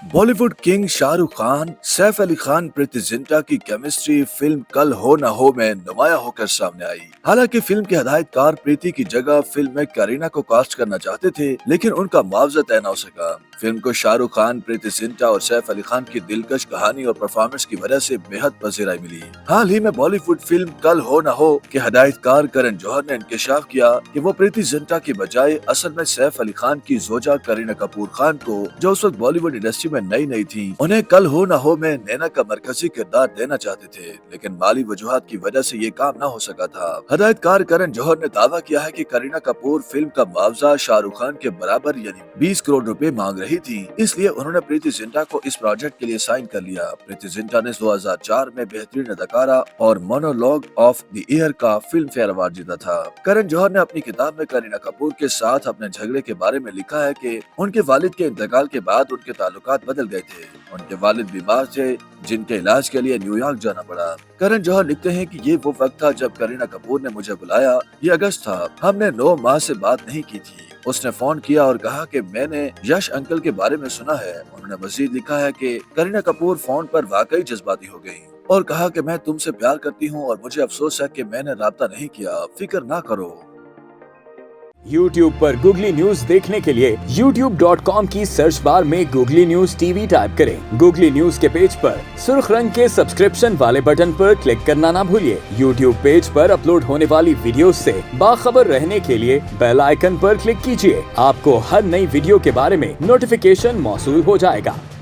Bollywood king Shahrukh Khan, Saif Ali Khan, Preity Zinta की chemistry film कल हो न हो में नुमाया होकर सामने आई। हालांकि फिल्म के हदायतकार प्रीति की जगह फिल्म में करीना को कास्ट करना चाहते थे, लेकिन उनका मुआवजा तय न हो सका। फिल्म को शाहरुख खान, प्रीति जिंटा और सैफ अली खान की दिलकश कहानी और परफॉर्मेंस की वजह से बेहद पसीराई मिली। हाल ही में बॉलीवुड फिल्म कल हो न हो के हदायतकार करण जौहर ने इंकशाफ किया कि वो प्रीति जिंटा की बजाय असल में सैफ अली खान की जोजा करीना कपूर खान को, जो उस वक्त बॉलीवुड इंडस्ट्री में नई थी, उन्हें कल हो न हो में नैना का मरकजी किरदार देना चाहते थे, लेकिन माली वजूहात की वजह से ये काम न हो सका था। हदायतकार करण जौहर ने दावा किया है कि करीना कपूर फिल्म का मुआवजा शाहरुख खान के बराबर यानी 20 करोड़ रुपए मांग रही थी, इसलिए उन्होंने प्रीति जिंटा को इस प्रोजेक्ट के लिए साइन कर लिया। प्रीति जिंटा ने 2004 में बेहतरीन अदाकारा और मोनोलॉग ऑफ द ईयर का फिल्म फेयर अवार्ड जीता था। करण जौहर ने अपनी किताब में करीना कपूर के साथ अपने झगड़े के बारे में लिखा है कि उनके वालिद के इंतकाल के बाद उनके ताल्लुकात बदल गए थे। उनके वालिद बीमार थे, जिनके इलाज के लिए न्यूयॉर्क जाना पड़ा। करण जौहर लिखते हैं कि ये वो वक्त था जब करीना कपूर ने मुझे बुलाया। ये अगस्त था, हमने 9 माह से बात नहीं की थी। उसने फोन किया और कहा कि मैंने यश अंकल के बारे में सुना है। उन्होंने मजीद लिखा है कि करीना कपूर फोन पर वाकई जज्बाती हो गयी और कहा कि मैं तुमसे प्यार करती हूँ और मुझे अफसोस है कि मैंने राब्ता नहीं किया, फिक्र ना करो। YouTube पर गूगली न्यूज देखने के लिए youtube.com की सर्च बार में गूगली न्यूज टीवी टाइप करें। गूगली न्यूज के पेज पर सुर्ख रंग के सब्सक्रिप्शन वाले बटन पर क्लिक करना ना भूलिए। YouTube पेज पर अपलोड होने वाली वीडियोस से बाखबर रहने के लिए बेल आइकन पर क्लिक कीजिए। आपको हर नई वीडियो के बारे में नोटिफिकेशन मौसूल हो जाएगा।